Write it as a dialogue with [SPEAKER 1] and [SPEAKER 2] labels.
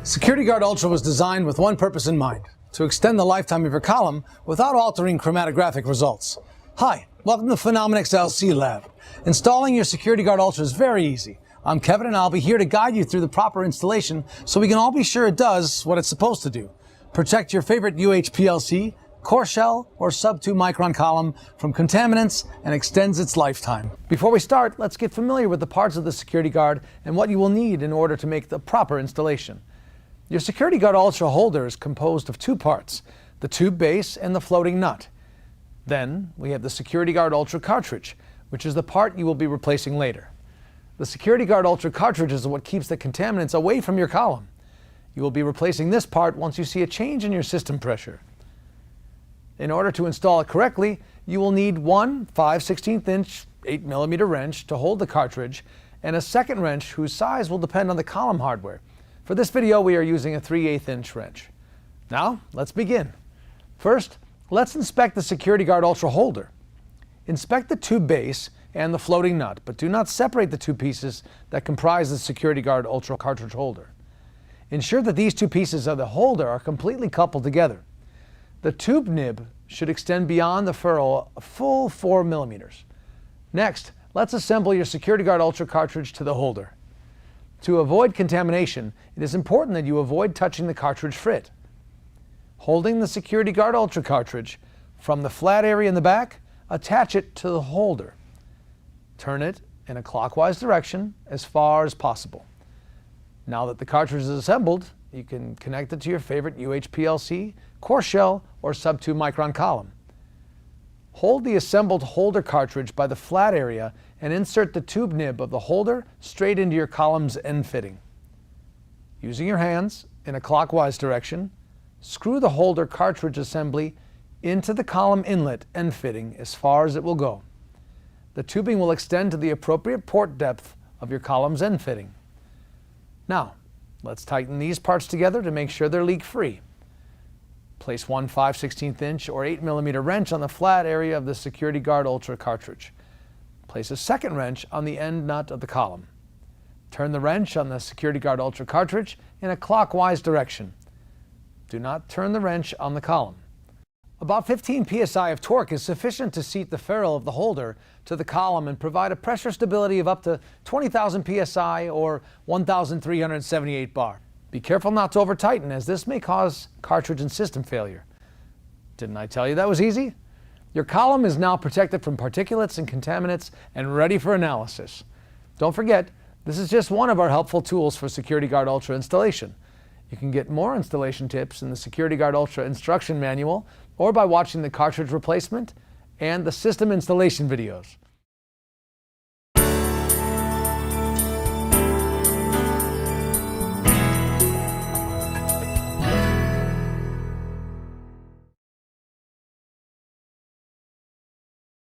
[SPEAKER 1] SecurityGuard Ultra was designed with one purpose in mind: to extend the lifetime of your column without altering chromatographic results. Hi, welcome to Phenomenex LC Lab. Installing your SecurityGuard Ultra is very easy. I'm Kevin and I'll be here to guide you through the proper installation so we can all be sure it does what it's supposed to do. Protect your favorite UHPLC, core shell, or sub-2 micron column from contaminants and extends its lifetime. Before we start, let's get familiar with the parts of the SecurityGuard and what you will need in order to make the proper installation. Your SecurityGuard Ultra holder is composed of two parts: the tube base and the floating nut. Then we have the SecurityGuard Ultra cartridge, which is the part you will be replacing later. The SecurityGuard Ultra cartridge is what keeps the contaminants away from your column. You will be replacing this part once you see a change in your system pressure. In order to install it correctly, you will need one 5/16 inch 8mm wrench to hold the cartridge and a second wrench whose size will depend on the column hardware. For this video, we are using a 3/8 inch wrench. Now, let's begin. First, let's inspect the SecurityGuard Ultra holder. Inspect the tube base and the floating nut, but do not separate the two pieces that comprise the SecurityGuard Ultra cartridge holder. Ensure that these two pieces of the holder are completely coupled together. The tube nib should extend beyond the ferrule a full 4mm. Next, let's assemble your SecurityGuard Ultra cartridge to the holder. To avoid contamination, it is important that you avoid touching the cartridge frit. Holding the SecurityGuard Ultra cartridge from the flat area in the back, attach it to the holder. Turn it in a clockwise direction as far as possible. Now that the cartridge is assembled, you can connect it to your favorite UHPLC, core shell, or sub-2 micron column. Hold the assembled holder cartridge by the flat area and insert the tube nib of the holder straight into your column's end fitting. Using your hands in a clockwise direction, screw the holder cartridge assembly into the column inlet end fitting as far as it will go. The tubing will extend to the appropriate port depth of your column's end fitting. Now, let's tighten these parts together to make sure they're leak-free. Place one 5/16 inch or 8mm wrench on the flat area of the SecurityGuard Ultra cartridge. Place a second wrench on the end nut of the column. Turn the wrench on the SecurityGuard Ultra cartridge in a clockwise direction. Do not turn the wrench on the column. About 15 psi of torque is sufficient to seat the ferrule of the holder to the column and provide a pressure stability of up to 20,000 psi or 1,378 bar. Be careful not to over-tighten, as this may cause cartridge and system failure. Didn't I tell you that was easy? Your column is now protected from particulates and contaminants and ready for analysis. Don't forget, this is just one of our helpful tools for SecurityGuard Ultra installation. You can get more installation tips in the SecurityGuard Ultra instruction manual or by watching the cartridge replacement and the system installation videos.